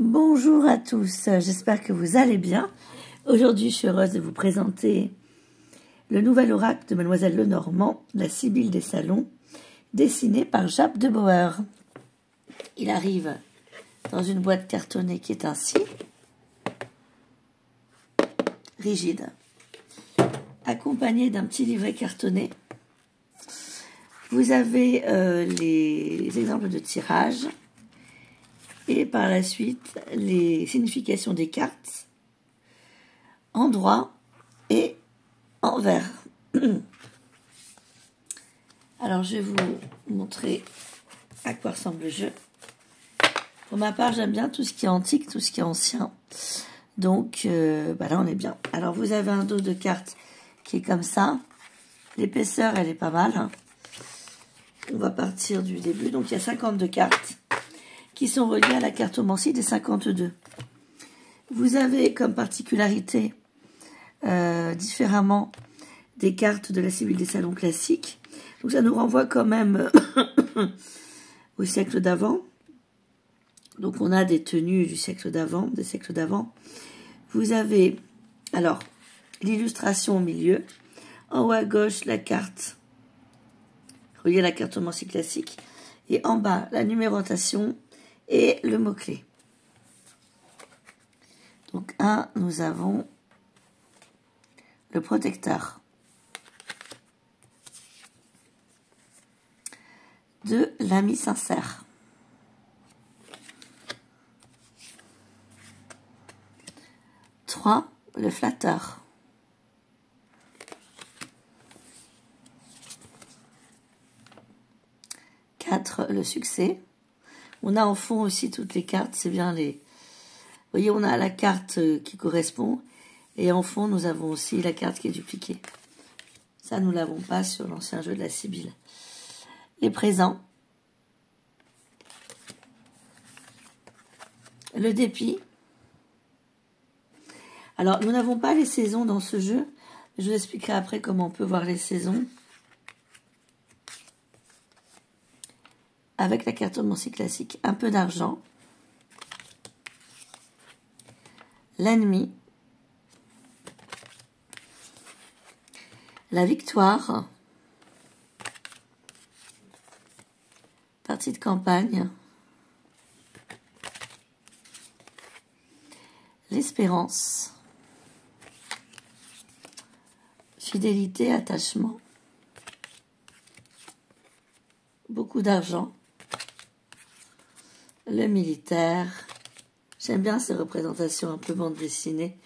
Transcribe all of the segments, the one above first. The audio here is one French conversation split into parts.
Bonjour à tous, j'espère que vous allez bien. Aujourd'hui, je suis heureuse de vous présenter le nouvel oracle de Mademoiselle Lenormand, la Sibylle des Salons, dessiné par Jaap de Bauer. Il arrive dans une boîte cartonnée qui est ainsi, rigide, accompagné d'un petit livret cartonné. Vous avez les exemples de tirage et par la suite les significations des cartes en droit et en vert. Alors je vais vous montrer à quoi ressemble le jeu. Pour ma part, j'aime bien tout ce qui est antique, tout ce qui est ancien. Donc là on est bien. Alors vous avez un dos de cartes qui est comme ça. L'épaisseur elle est pas mal, hein. On va partir du début. Donc il y a 52 cartes qui sont reliées à la cartomancie des 52. Vous avez comme particularité différemment des cartes de la Sibylle des Salons classiques. Donc ça nous renvoie quand même au siècle d'avant. Donc on a des tenues du siècle d'avant, des siècles d'avant. Vous avez alors l'illustration au milieu. En haut à gauche la carte reliée à la cartomancie classique. Et en bas la numérotation et le mot-clé. Donc nous avons le protecteur. 2, l'ami sincère. 3, le flatteur. 4, le succès. On a en fond aussi toutes les cartes, c'est bien les... Vous voyez, on a la carte qui correspond, et en fond, nous avons aussi la carte qui est dupliquée. Ça, nous ne l'avons pas sur l'ancien jeu de la Sibylle. Les présents. Le dépit. Alors, nous n'avons pas les saisons dans ce jeu. Je vous expliquerai après comment on peut voir les saisons. Avec la cartomancie classique, un peu d'argent. L'ennemi. La victoire. Partie de campagne. L'espérance. Fidélité, attachement. Beaucoup d'argent. Le militaire. J'aime bien ces représentations un peu bande dessinée.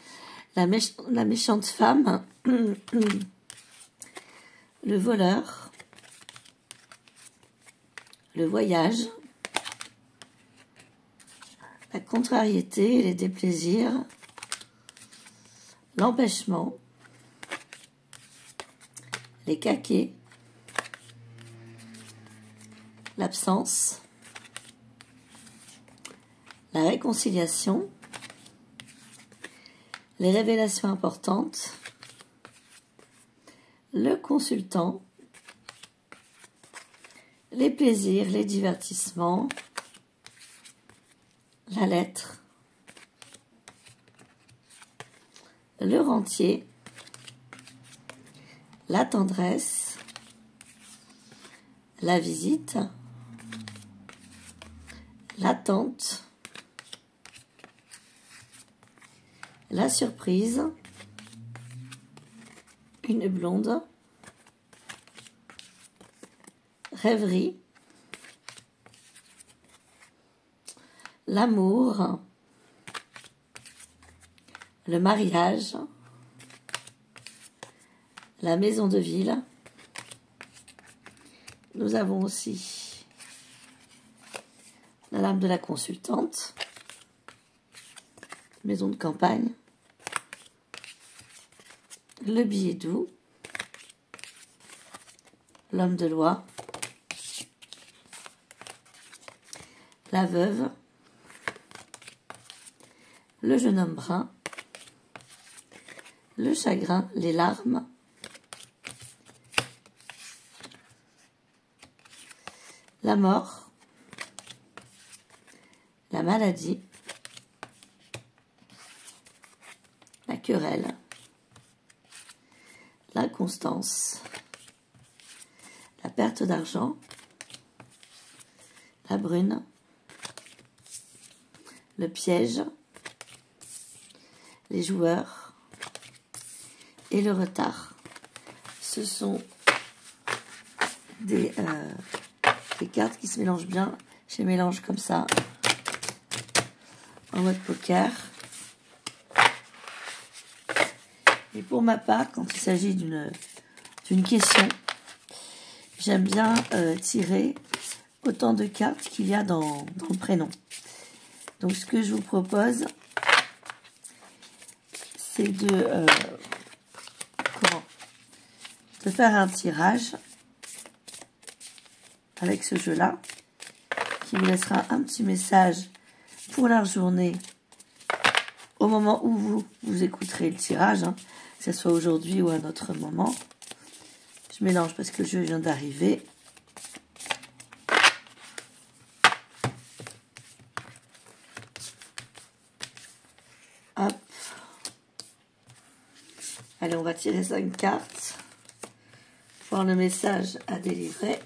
La méchante femme. Le voleur. Le voyage. La contrariété et les déplaisirs. L'empêchement. Les caquets. L'absence. La réconciliation, les révélations importantes, le consultant, les plaisirs, les divertissements, la lettre, le rentier, la tendresse, la visite, l'attente, la surprise, une blonde, rêverie, l'amour, le mariage, la maison de ville. Nous avons aussi la lame de la consultante, maison de campagne, le billet doux, l'homme de loi, la veuve, le jeune homme brun, le chagrin, les larmes, la mort, la maladie, querelle, l'inconstance, la perte d'argent, la brune, le piège, les joueurs et le retard. Ce sont des cartes qui se mélangent bien. Je les mélange comme ça, en mode poker. Et pour ma part, quand il s'agit d'une question, j'aime bien tirer autant de cartes qu'il y a dans le prénom. Donc ce que je vous propose, c'est de faire un tirage avec ce jeu-là, qui vous laissera un petit message pour la journée au moment où vous écouterez le tirage, hein, que ce soit aujourd'hui ou à un autre moment. Je mélange parce que le jeu vient d'arriver. Hop. Allez, on va tirer 5 cartes. Voir le message à délivrer.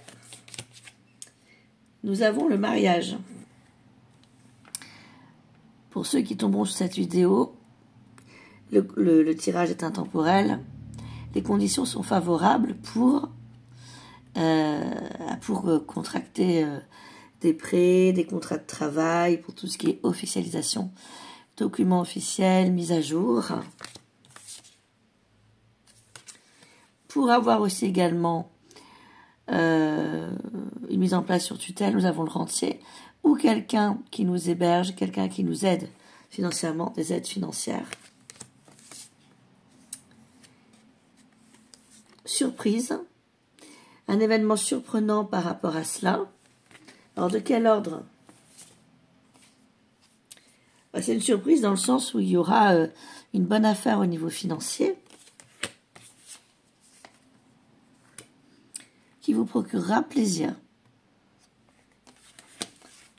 Nous avons le mariage. Pour ceux qui tomberont sur cette vidéo, le tirage est intemporel. Les conditions sont favorables pour contracter des prêts, des contrats de travail, pour tout ce qui est officialisation, documents officiels, mise à jour. Pour avoir aussi également une mise en place sur tutelle, nous avons le rentier, ou quelqu'un qui nous héberge, quelqu'un qui nous aide financièrement, des aides financières. Surprise, un événement surprenant par rapport à cela. Alors de quel ordre? C'est une surprise dans le sens où il y aura une bonne affaire au niveau financier qui vous procurera plaisir.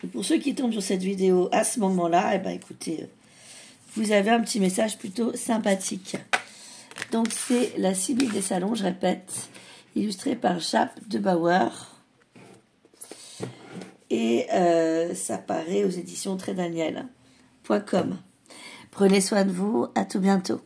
Et pour ceux qui tombent sur cette vidéo à ce moment-là, eh ben, écoutez, vous avez un petit message plutôt sympathique. Donc c'est la Sibylle des salons, je répète, illustrée par Jaap de Bauer. Et ça paraît aux éditions trédaniel.com. Prenez soin de vous, à tout bientôt.